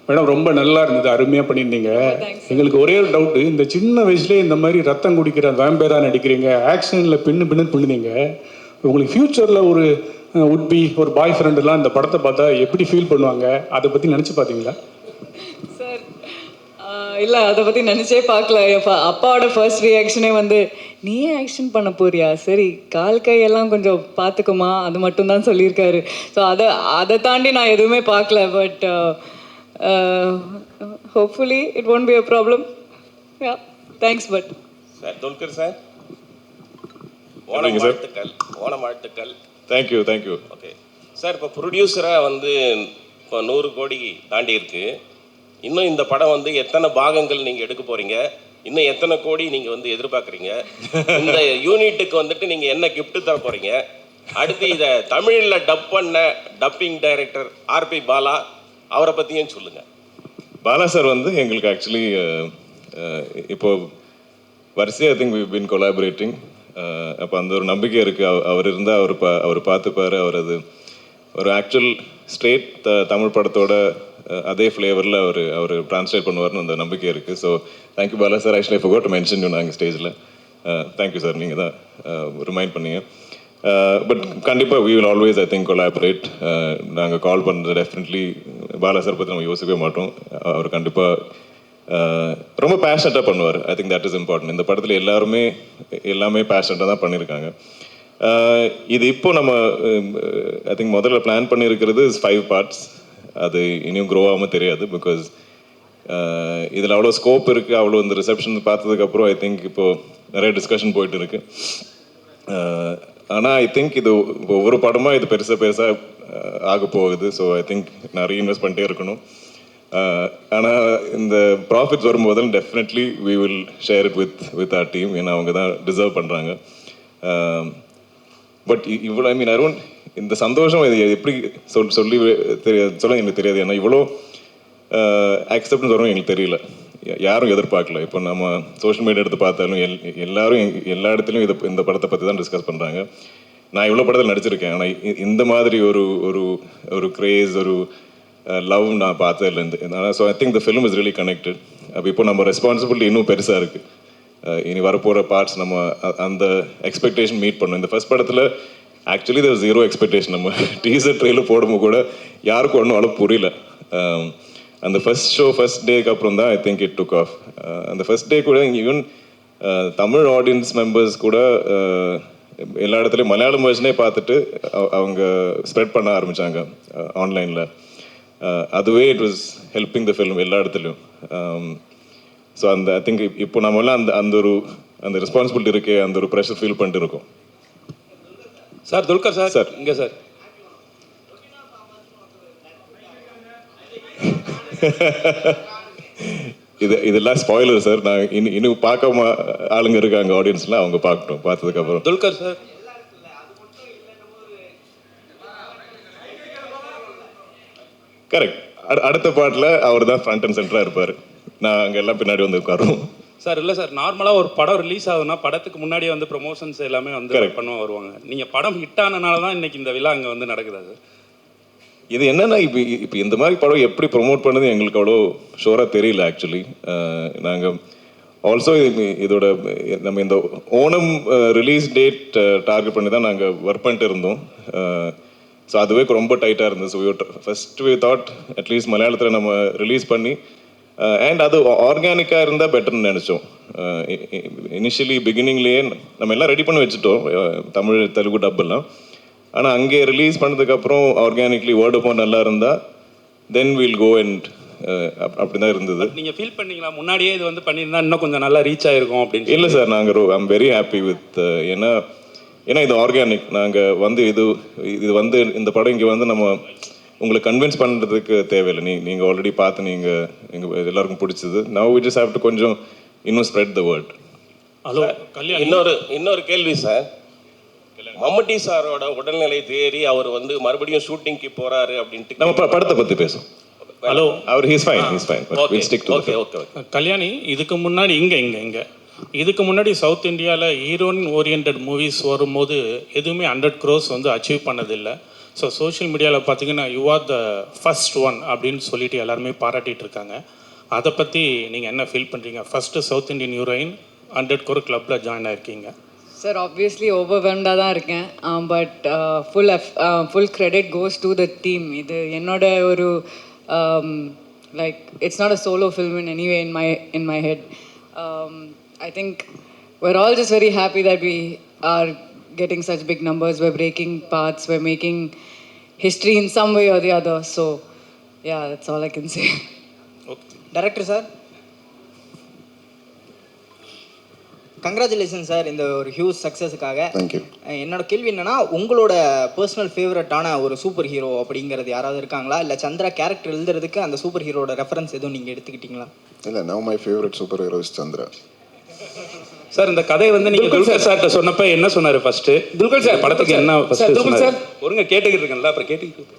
Madam ரொம்ப நல்லா இருந்தது, அருமையாக பண்ணியிருந்தீங்க. எங்களுக்கு ஒரே ஒரு டவுட்டு, இந்த சின்ன வயசுலேயே இந்த மாதிரி ரத்தம் குடிக்கிற வேம்பேராக நடிக்கிறீங்க, ஆக்ஷனில் பின்னு பண்ணுனீங்க. உங்களுக்கு ஃப்யூச்சரில் ஒரு உட்பி ஒரு பாய் ஃப்ரெண்டுலாம் இந்த படத்தை பார்த்தா எப்படி ஃபீல் பண்ணுவாங்க, அதை பற்றி நினச்சி பார்த்தீங்களா? சார் இல்லை, அதை பற்றி நினச்சே பார்க்கல. அப்பாவோட ஃபர்ஸ்ட் ரியாக்ஷனே வந்து, நீயே ஆக்ஷன் பண்ண போறியா, சரி கால் கையெல்லாம் கொஞ்சம் பார்த்துக்குமா, அது மட்டும்தான் சொல்லியிருக்காரு. ஸோ அதை தாண்டி நான் எதுவுமே பார்க்கல. But hopefully it won't be a problem. Yeah, thanks. But sir Dulquer sir, Onam வாழ்த்துக்கள். தேங்க்யூ. ஓகே சார், இப்போ ப்ரொடியூசராக வந்து இப்போ 100 கோடி தாண்டி இருக்கு. இன்னும் இந்த படம் வந்து எத்தனை பாகங்கள் நீங்கள் எடுக்க போகிறீங்க, இன்னும் எத்தனை கோடி நீங்கள் வந்து எதிர்பார்க்குறீங்க, இந்த யூனிட்டுக்கு வந்துட்டு நீங்கள் என்ன கிஃப்ட்டு தர போகிறீங்க, அடுத்து இதை தமிழில் டப் பண்ண டப்பிங் டைரக்டர் ஆர்பி பாலா, அவரை பற்றியும் சொல்லுங்கள். பாலா சார் வந்து எங்களுக்கு ஆக்சுவலி இப்போ வரிசையாக I think we been collaborating. அப்போ அந்த ஒரு நம்பிக்கை இருக்குது. அவர் இருந்தால் அவர் பார்த்துப்பார். அவர் அது ஒரு ஆக்சுவல் ஸ்ட்ரெயிட் தமிழ் படத்தோட அதே ஃப்ளேவரில் அவர் ட்ரான்ஸ்லேட் பண்ணுவார்னு அந்த நம்பிக்கை இருக்குது. So thank you Bala sir. Actually forget to mention you நாங்கள் ஸ்டேஜில். தேங்க்யூ சார், நீங்கள் தான் ரிமைண்ட் பண்ணீங்க. பட் கண்டிப்பாக we will always I think collaborate. நாங்கள் கால் பண்ணுறது டெஃபினெட்லி பாலா சார் பற்றி நம்ம யோசிக்கவே மாட்டோம். அவர் கண்டிப்பாக ரொம்ப பேஷனட்டாக பண்ணுவார். I think that is important. இந்த படத்தில் எல்லாமே பேஷனட்டாக தான் பண்ணியிருக்காங்க. இது இப்போ நம்ம ஐ திங்க் முதல்ல பிளான் பண்ணியிருக்கிறது 5 பார்ட்ஸ். அது இனியும் க்ரோ ஆகாமல் தெரியாது. பிகாஸ் இதில் அவ்வளோ ஸ்கோப் இருக்குது. அவ்வளோ இந்த ரிசப்ஷன் பார்த்ததுக்கப்புறம் ஐ திங்க் இப்போது நிறைய டிஸ்கஷன் போயிட்டு இருக்கு. ஆனால் ஐ திங்க் இது ஒவ்வொரு படமாக இது பெருசாக ஆக போகுது. ஸோ ஐ திங்க் நான் ரீஇன்வெஸ்ட் பண்ணிட்டே இருக்கணும். ஆனால் இந்த ப்ராஃபிட்ஸ் வரும்போது definitely we will share it with our team. ஏன்னா அவங்க தான் டிசர்வ் பண்ணுறாங்க. பட் இவ்வளோ ஐ மீன் அரௌண்ட் இந்த சந்தோஷம் இது எப்படி சொல்ல எனக்கு தெரியாது. ஏன்னா இவ்வளோ அக்செப்டன்ஸ் வரும் எங்களுக்கு தெரியல. யாரும் எதிர்பார்க்கல. இப்போ நம்ம சோஷியல் மீடியா எடுத்து பார்த்தாலும் எல்லாரும் எல்லா இடத்துலையும் இந்த படத்தை பற்றி தான் டிஸ்கஸ் பண்ணுறாங்க. நான் இவ்வளோ படத்தில் நடிச்சிருக்கேன். ஆனால் இந்த மாதிரி ஒரு கிரேஸ், ஒரு லவ் நான் பார்த்ததில்ல. So I think the film is really connected. அப்போ இப்போ நம்ம ரெஸ்பான்சிபிலிட்டி இன்னும் பெருசாக இருக்குது. இனி வரப்போகிற பார்ட்ஸ் நம்ம அந்த எக்ஸ்பெக்டேஷன் மீட் பண்ணணும். இந்த ஃபர்ஸ்ட் படத்தில் ஆக்சுவலி தேர் ஜீரோ எக்ஸ்பெக்டேஷன். நம்ம டீசர் ட்ரெயிலர் போடும்போது கூட யாருக்கும் ஒன்றும் அளவு புரியல. அந்த ஃபர்ஸ்ட் டேக்கு அப்புறம் தான் I think it took off. அந்த ஃபர்ஸ்ட் டே கூட ஈவன் தமிழ் ஆடியன்ஸ் மெம்பர்ஸ் கூட எல்லா இடத்துலையும் மலையாளம் வெர்ஷனே பார்த்துட்டு அவங்க ஸ்ப்ரெட் பண்ண ஆரம்பித்தாங்க ஆன்லைனில். அதுவே it was helping the film எல்லா இடத்துலையும். ஸோ ஐ திங்க் இப்போ நம்மளாம் அந்த ரெஸ்பான்சிபிலிட்டி இருக்கே, அந்த ஒரு ப்ரெஷர் ஃபீல் பண்ணிட்டு இருக்கோம். சார் துல்கர் சார் இங்கே சார். இதெல்லாம் ஸ்பாயிலர் சார். நான் இன்னும் பார்க்காம ஆளுங்க இருக்காங்க ஆடியன்ஸ்லாம், அவங்க பார்க்கட்டும். பார்த்ததுக்கப்புறம் துல்கர் சார் கரெக்ட். அடுத்த பாட்டில் அவர் தான் ஃப்ரண்ட் அண்ட் சென்டராக இருப்பார். நான் அங்கே எல்லாம் பின்னாடி வந்து உட்காருவோம். சார். இல்லை சார், நார்மலாக ஒரு படம் ரிலீஸ் ஆகுதுன்னா படத்துக்கு முன்னாடியே வந்து ப்ரொமோஷன்ஸ் எல்லாமே வந்து பண்ண வருவாங்க. நீங்கள் படம் ஹிட் ஆனனால தான் இன்னைக்கு இந்த விழா அங்கே வந்து நடக்குதா சார்? இது என்னன்னா இப்போ இந்த மாதிரி படம் எப்படி ப்ரொமோட் பண்ணது எங்களுக்கு அவ்வளோ ஷோராக தெரியல ஆக்சுவலி. நாங்கள் ஆல்சோ இதோட நம்ம இந்த ஓணம் ரிலீஸ் டேட் டார்கெட் பண்ணி தான் நாங்கள் ஒர்க் பண்ணிட்டு இருந்தோம். ஸோ அதுவே ரொம்ப டைட்டாக இருந்தது. So first we thought at least மலையாளத்தில் நம்ம ரிலீஸ் பண்ணி அண்ட் அது ஆர்கானிக்காக இருந்தால் பெட்டர்னு நினச்சோம். இனிஷியலி பிகினிங்லேயே நம்ம எல்லாம் ரெடி பண்ணி வச்சுட்டோம், தமிழ் தெலுங்கு டப்பெல்லாம். ஆனால் அங்கே ரிலீஸ் பண்ணதுக்கப்புறம் ஆர்கானிக்லி வேர்ட் ஆஃப் மவுத் நல்லா இருந்தால் தென் வில் கோ அண்ட் அப்படி தான் இருந்தது. நீங்கள் ஃபீல் பண்ணீங்களா முன்னாடியே இது வந்து பண்ணியிருந்தா இன்னும் கொஞ்சம் நல்லா ரீச் ஆகிருக்கும் அப்படின்னு? இல்லை சார், நாங்கள் ஐம் வெரி ஹாப்பி வித் ஏன்னா இது ஆர்கானிக். நாங்கள் வந்து இது வந்து இந்த படம் இங்கே வந்து நம்ம உங்களை கன்வின்ஸ் பண்ணுறதுக்கு தேவையில்லை. நீங்கள் ஆல்ரெடி பார்த்து எங்கள் எல்லாருக்கும் பிடிச்சது. Now we just have to கொஞ்சம் இன்னும் spread the word. Hello Kalyan, இன்னொரு கேள்வி சார். மம்முட்டி சாரோட உடல்நிலை தேறி அவர் வந்து மறுபடியும் ஷூட்டிங்க்கு போறாரு அப்படின்ட்டு நம்ம படத்தை பற்றி பேசும். ஹலோ அவர் ஹீஸ் ஃபைன். ஓகே. கல்யாணி, இதுக்கு முன்னாடி இதுக்கு முன்னாடி சவுத் இந்தியாவில் ஹீரோயின் ஓரியன்ட் மூவிஸ் வரும்போது எதுவுமே 100 crores வந்து அச்சீவ் பண்ணதில்லை. ஸோ சோஷியல் மீடியாவில் பார்த்தீங்கன்னா you are the first one அப்படின்னு சொல்லிட்டு எல்லாருமே பாராட்டிட்டு இருக்காங்க. அதை பற்றி நீங்கள் என்ன ஃபீல் பண்ணுறீங்க? First south Indian heroine 100 crore கிளப்பில் ஜாயின் ஆயிருக்கீங்க. சார் ஆப்வியஸ்லி ஓவர்வெல்ம்டாக தான் இருக்கேன். But full credit goes to the team. இது என்னோட ஒரு like it's not a solo film in anyway in my head. I think we're all just very happy that we are getting such big numbers. We're breaking paths. We're making history in some way or the other. So yeah, that's all I can say. Okay. Director sir, congratulation sir இந்த ஒரு huge சக்ஸஸுக்காக. Thank you. என்னோட கேள்வி என்னன்னா, உங்களோட personal ஃபேவரட்டான ஒரு super hero அப்படிங்கிறது யாராவது இருக்காங்களா? இல்லை சந்திரா கேரக்டர் எழுதுறதுக்கு அந்த சூப்பர் ஹீரோட ரெஃபரன்ஸ் எதுவும் நீங்கள் எடுத்துக்கிட்டீங்களா? இல்லை, now my favourite super hero is Chandra. Sir இந்த கதை வந்து நீங்க துல்கர் சார்ட்ட சொன்னப்ப என்ன சொன்னாரு ஃபர்ஸ்ட்? துல்கர் சார் படத்துக்கு என்ன ஃபர்ஸ்ட் சொன்னாரு? ஒருங்க கேட்டுக்கிட்டு இருக்கேன்ல, அப்புறம் கேட்டுக்கிட்டு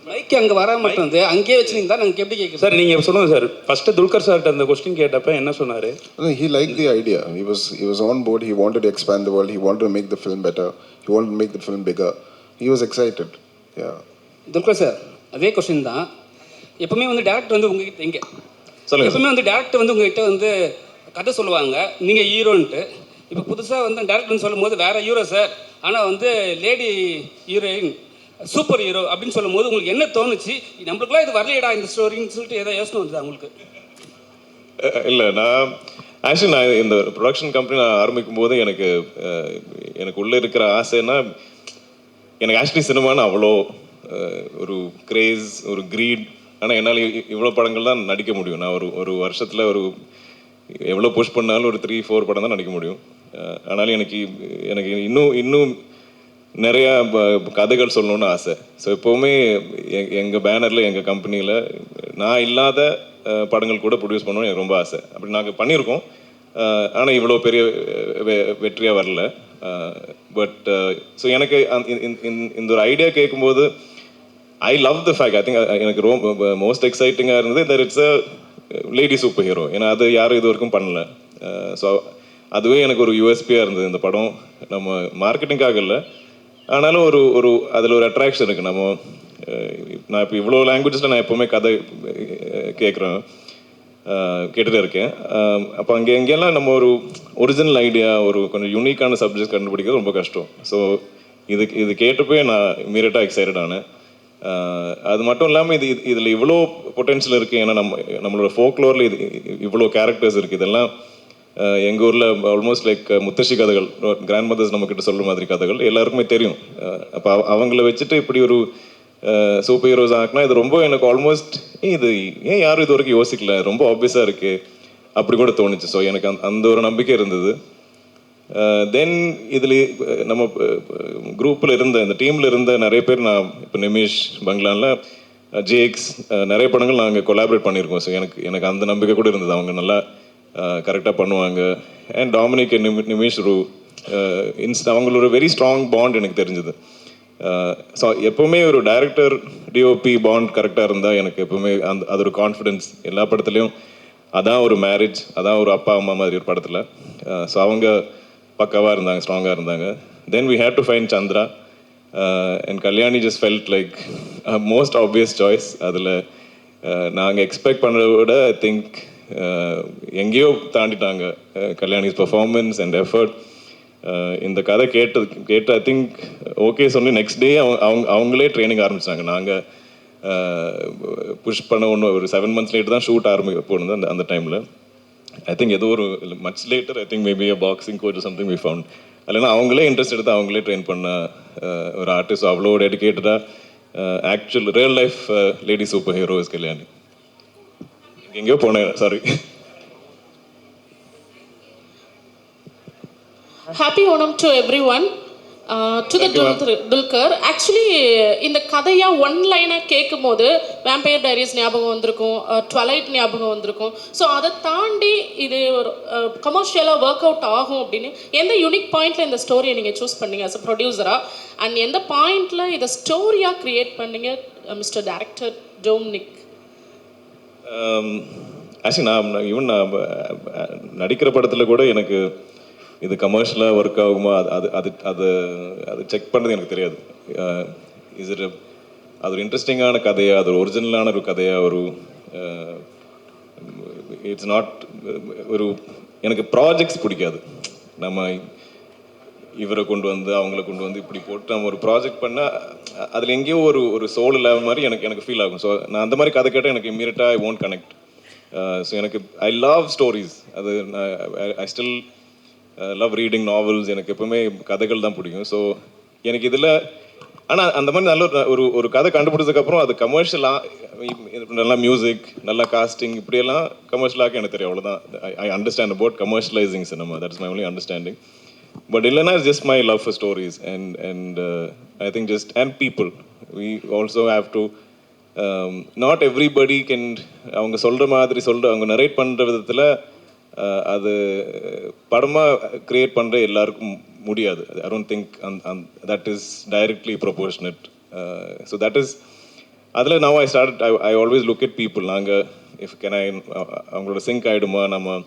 மைக் அங்கே வர மாட்டேங்குது, அங்கேயே வச்சுருந்தா நாங்கள் எப்படி கேட்குறோம் சார்? நீங்க சொல்லுங்க சார். ஃபர்ஸ்ட் துல்கர் சார்ட்ட அந்த கொஸ்டின் கேட்டப்ப என்ன சொன்னாரு? He liked the idea. He was on board. He wanted to expand the world. He wanted to make the film better. He wanted to make the film bigger. He was excited. Yeah. Dulquer sir, அதே question தான். எப்பவுமே வந்து director வந்து உங்ககிட்ட இங்கே சொல்லுங்க. எப்பவுமே வந்து டேரக்டர் வந்து உங்ககிட்ட வந்து கதை சொல்லுவாங்க, நீங்கள் ஹீரோன்ட்டு. இப்போ புதுசாக வந்து டேரக்டர்னு சொல்லும் போது வேறு ஹீரோ சார், ஆனால் வந்து லேடி ஹீரோயின் சூப்பர் ஹீரோ அப்படின்னு சொல்லும் போது உங்களுக்கு என்ன தோணுச்சு? நம்மளுக்குலாம் இது வரலையடா இந்த ஸ்டோரின்னு சொல்லிட்டு ஏதோ யோசனை வந்துதா உங்களுக்கு? இல்லை, நான் இந்த ப்ரொடக்ஷன் கம்பெனி நான் ஆரம்பிக்கும் போது எனக்கு உள்ளே இருக்கிற ஆசைன்னா, எனக்கு ஆக்சுவலி சினிமான்னு அவ்வளோ ஒரு கிரேஸ், ஒரு க்ரீட். ஆனால் என்னால் இவ்வளோ படங்கள் தான் நடிக்க முடியும். நான் ஒரு வருஷத்தில் எவ்வளோ புஷ் பண்ணாலும் ஒரு 3-4 படம் தான் நடிக்க முடியும். ஆனாலும் எனக்கு இன்னும் நிறையா கதைகள் சொல்லணுன்னு ஆசை. ஸோ எப்போவுமே எங்கள் பேனரில், எங்கள் கம்பெனியில் நான் இல்லாத படங்கள் கூட ப்ரொடியூஸ் பண்ணணும்னு எனக்கு ரொம்ப ஆசை. அப்படி நாங்கள் பண்ணியிருக்கோம். ஆனால் இவ்வளோ பெரிய வெற்றியாக வரல. பட் ஸோ எனக்கு இந்த ஒரு ஐடியா கேட்கும்போது I love the fact. I think எனக்கு ரொம்ப மோஸ்ட் எக்ஸைட்டிங்காக இருந்தது that it's a lady super hero. ஏன்னா அது யாரும் இது வரைக்கும் பண்ணல. ஸோ அதுவே எனக்கு ஒரு யூஎஸ்பியாக இருந்தது. இந்த படம் நம்ம மார்க்கெட்டிங்காக இல்லை, ஆனாலும் ஒரு அதில் ஒரு அட்ராக்ஷன் இருக்குது. நான் இப்போ இவ்வளோ லாங்குவேஜஸில் நான் எப்போவுமே கதை கேட்டுகிட்டே இருக்கேன். அப்போ எங்கெல்லாம் நம்ம ஒரு ஒரிஜினல் ஐடியா, ஒரு கொஞ்சம் யூனிக்கான சப்ஜெக்ட் கண்டுபிடிக்கிறது ரொம்ப கஷ்டம். ஸோ இது கேட்டப்போ நான் இமீடியட்டாக எக்ஸைட்டட் ஆனேன். அது மட்டும் இல்லாமல் இதில் இவ்வளோ பொட்டென்ஷியல் இருக்குது. ஏன்னா நம்மளோட ஃபோக்லோரில் இவ்வளோ கேரக்டர்ஸ் இருக்குது. இதெல்லாம் எங்கள் ஊரில் ஆல்மோஸ்ட் லைக் முத்தശ്ശി கதைகள், கிராண்ட் மதர்ஸ் நம்மக்கிட்ட சொல்கிற மாதிரி கதைகள் எல்லாருக்குமே தெரியும். அப்போ அவங்கள வச்சுட்டு இப்படி ஒரு சூப்பர் ஹீரோஸ் ஆகினா இது ரொம்ப எனக்கு ஆல்மோஸ்ட் இது ஏன் யாரும் இது வரைக்கும் யோசிக்கல, ரொம்ப ஆப்வியஸாக இருக்குது அப்படி கூட தோணுச்சு. ஸோ எனக்கு அந்த ஒரு நம்பிக்கை இருந்தது. தென் இதில் நம்ம குரூப்பில் இந்த டீமில் இருந்த நிறைய பேர், நான் இப்போ நிமிஷ் பங்களானில் ஜேக்ஸ் நிறைய படங்கள் நாங்கள் கொலாபரேட் பண்ணியிருக்கோம். ஸோ எனக்கு அந்த நம்பிக்கை கூட இருந்தது, அவங்க நல்லா கரெக்டாக பண்ணுவாங்க. அண்ட் டாமினிக் நிமிஷ் அவங்களோட வெரி ஸ்ட்ராங் பாண்ட் எனக்கு தெரிஞ்சது. ஸோ எப்போவுமே ஒரு டைரக்டர் டிஓபி பாண்ட் கரெக்டாக இருந்தால் எனக்கு எப்போவுமே அது ஒரு கான்ஃபிடென்ஸ். எல்லா படத்துலையும் அதான் ஒரு மேரேஜ், அதான் ஒரு அப்பா அம்மா மாதிரி ஒரு படத்தில். ஸோ அவங்க பக்காவாக இருந்தாங்க, ஸ்ட்ராங்காக இருந்தாங்க. Then we had to find Chandra and Kalyani just felt like most obvious choice. அதில் நாங்கள் எக்ஸ்பெக்ட் பண்ணுறத விட ஐ திங்க் எங்கேயோ தாண்டிட்டாங்க கல்யாணிஸ் பெர்ஃபார்மன்ஸ் அண்ட் எஃபர்ட். இந்த கதை கேட்டு ஐ திங்க் ஓகே சொல்லி நெக்ஸ்ட் டே அவங்களே ட்ரைனிங் ஆரம்பிச்சாங்க. நாங்கள் புஷ் பண்ண ஒரு 7 months லேட்டு தான் ஷூட் போனது. அந்த டைமில் ஐ திங்க் ஏதோ ஒரு much later I think maybe a boxing coach something we found. இல்லைன்னா அவங்களே இன்ட்ரெஸ்ட் எடுத்து அவங்களே ட்ரெயின் பண்ண ஒரு ஆர்டிஸ்ட். அவ்வளோ டெடிக்கேட்டடாக actual real life lady super hero is Kalyani. எங்கேயோ போனேன், sorry. Happy Onam to everyone. To the Dulquer. Actually, இந்த கதையா ஒன் லைனாக கேட்கும் போது வேம்பயர் டைரிஸ் ஞாபகம் வந்திருக்கும், ட்வலைட் ஞாபகம் வந்திருக்கும். ஸோ அதை தாண்டி இது ஒரு கமர்ஷியலாக ஒர்க் அவுட் ஆகும் அப்படின்னு எந்த யூனிக் பாயிண்டில் இந்த ஸ்டோரியை நீங்கள் சூஸ் பண்ணீங்க அஸ் அ ப்ரொடியூசராக? அண்ட் எந்த பாயிண்டில் இதை ஸ்டோரியாக க்ரியேட் பண்ணீங்க மிஸ்டர் டைரக்டர் டோம்னிக்? ஆக்சுவலி நான் நடிக்கிற படத்தில் கூட எனக்கு இது கமர்ஷியலாக ஒர்க் ஆகுமா அது அது அது அது செக் பண்ணுறது எனக்கு தெரியாது. இஸ் இட் அது ஒரு இன்ட்ரெஸ்டிங்கான கதையா, அது ஒரு ஒரிஜினலான ஒரு கதையா, ஒரு இட்ஸ் நாட் ஒரு எனக்கு ப்ராஜெக்ட்ஸ் பிடிக்காது. நம்ம இவரை கொண்டு வந்து அவங்கள கொண்டு வந்து இப்படி போட்டு நம்ம ஒரு ப்ராஜெக்ட் பண்ணால் அதில் எங்கேயோ ஒரு சோல் இல்லாத மாதிரி எனக்கு ஃபீல் ஆகும். ஸோ நான் அந்த மாதிரி கதை கேட்டால் எனக்கு இம்மீடியட்டாக ஐ ஒன்ட் கனெக்ட். ஸோ எனக்கு ஐ லவ் ஸ்டோரிஸ். அது I still love reading novels. எனக்கு எப்பவுமே கதைகள் தான் பிடிக்கும். ஸோ எனக்கு இதில் ஆனால் அந்த மாதிரி நல்ல ஒரு கதை கண்டுபிடிச்சதுக்கப்புறம் அது கமர்ஷியலாக நல்லா மியூசிக், நல்லா காஸ்டிங், இப்படியெல்லாம் கமர்ஷியலாக எனக்கு தெரியும். அவ்வளோதான். I understand about commercialising cinema. That's my only understanding. But Illana is just my love for stories, and I think just and people. We also have to. Not everybody can. அவங்க சொல்கிற மாதிரி அவங்க narrate பண்ணுற விதத்தில் அது படமாக create பண்ணுற எல்லாருக்கும் முடியாது. I don't think that is directly proportionate. So that is அதில் now I always look at people. நாங்கள் if can I அவங்களோட சிங்க் ஆகிடுமா நம்ம.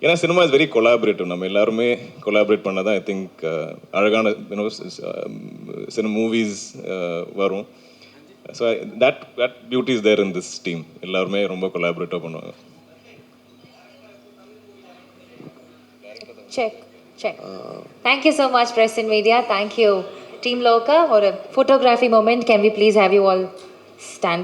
ஏன்னா சினிமா இஸ் வெரி கொலாபரேட்டிவ். நம்ம எல்லாருமே கொலாபரேட் பண்ண தான் ஐ திங்க் அழகான சினிமா மூவிஸ் வரும். So that beauty is there in this team. எல்லாருமே ரொம்ப கொலாபரேட்டிவ் பண்ணுவாங்க. Check. Thank you so much, Press and Media. Thank you, Team Loka. Or a photography moment. Can we please have you all stand?